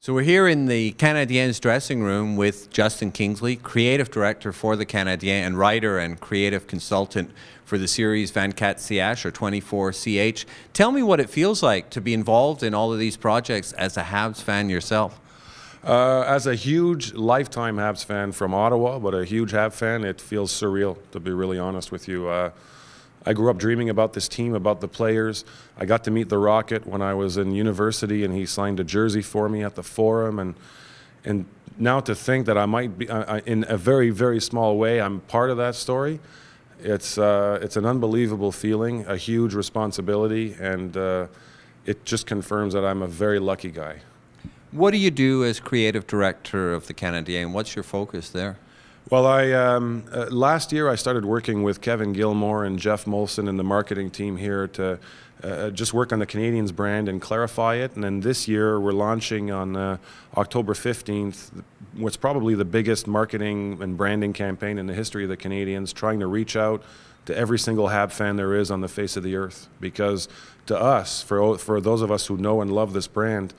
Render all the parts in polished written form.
So we're here in the Canadiens dressing room with Justin Kingsley, creative director for the Canadiens and writer and creative consultant for the series 24CH or 24CH. Tell me what it feels like to be involved in all of these projects as a Habs fan yourself. As a huge lifetime Habs fan from Ottawa, but a huge Habs fan, it feels surreal, to be really honest with you. I grew up dreaming about this team, about the players. I got to meet the Rocket when I was in university, and he signed a jersey for me at the Forum. And now to think that I might be, in a very, very small way, I'm part of that story. It's an unbelievable feeling, a huge responsibility, and it just confirms that I'm a very lucky guy. What do you do as creative director of the Canadiens? What's your focus there? Well, last year I started working with Kevin Gilmore and Jeff Molson and the marketing team here to just work on the Canadiens brand and clarify it. And then this year we're launching on October 15th what's probably the biggest marketing and branding campaign in the history of the Canadiens, trying to reach out to every single Hab fan there is on the face of the earth. Because to us, for those of us who know and love this brand,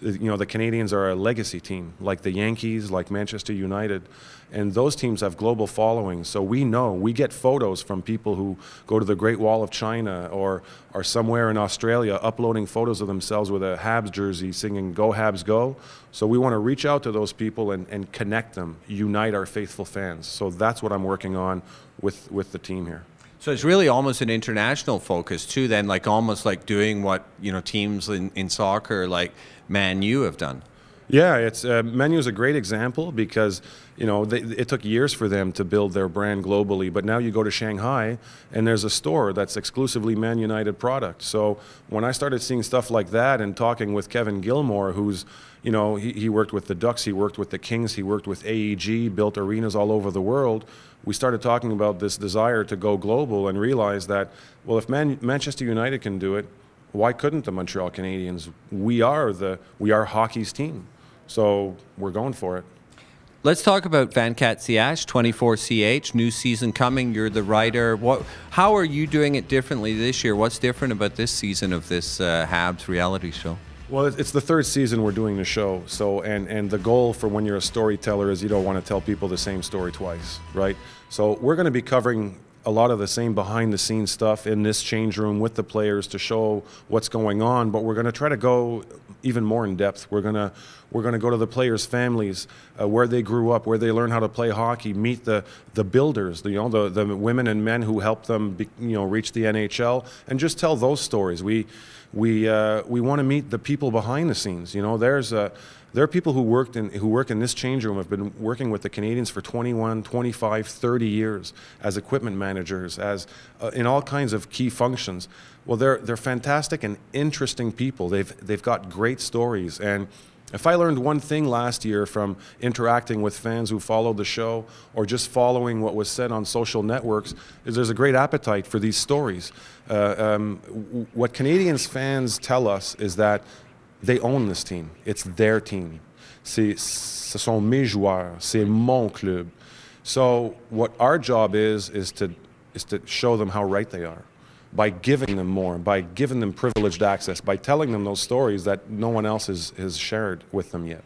you know, the Canadiens are a legacy team, like the Yankees, like Manchester United, and those teams have global followings. So we know, we get photos from people who go to the Great Wall of China or are somewhere in Australia uploading photos of themselves with a Habs jersey singing "Go Habs Go." So we want to reach out to those people and connect them, unite our faithful fans. So that's what I'm working on with the team here. So it's really almost an international focus too then, like almost like doing what, you know, teams in soccer like Man U have done. Yeah, it's Man U is a great example because, you know, it took years for them to build their brand globally, but now you go to Shanghai and there's a store that's exclusively Man United product. So when I started seeing stuff like that and talking with Kevin Gilmore, who's, you know, he worked with the Ducks, he worked with the Kings, he worked with AEG, built arenas all over the world, we started talking about this desire to go global and realize that, well, if Manchester United can do it, why couldn't the Montreal Canadiens? We are hockey's team. So we're going for it. Let's talk about 24CH, 24CH, new season coming. You're the writer. How are you doing it differently this year? What's different about this season of this Habs reality show? Well, it's the third season we're doing the show. So, and the goal for when you're a storyteller is you don't want to tell people the same story twice, right? So we're going to be covering a lot of the same behind-the-scenes stuff in this change room with the players to show what's going on, but we're going to try to go even more in depth. We're going to go to the players' families, where they grew up, where they learned how to play hockey, meet the builders, the women and men who helped them, reach the NHL, and just tell those stories. We want to meet the people behind the scenes. You know, there are people who work in this change room, have been working with the Canadiens for 21, 25, 30 years as equipment managers, as in all kinds of key functions. Well, they're fantastic and interesting people. They've got great stories. And if I learned one thing last year from interacting with fans who followed the show or just following what was said on social networks, is there's a great appetite for these stories. What Canadiens fans tell us is that they own this team. It's their team. Ce sont mes joueurs. C'est mon club. So what our job is to show them how right they are, by giving them more, by giving them privileged access, by telling them those stories that no one else has shared with them yet.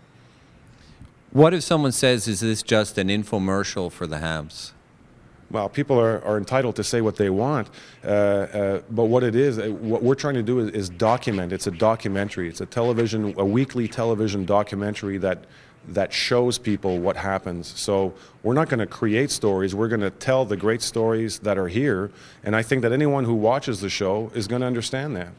What if someone says, is this just an infomercial for the Habs? Well, people are entitled to say what they want, but what we're trying to do is document. It's a documentary. It's a weekly television documentary that shows people what happens. So we're not going to create stories. We're going to tell the great stories that are here, and I think that anyone who watches the show is going to understand that.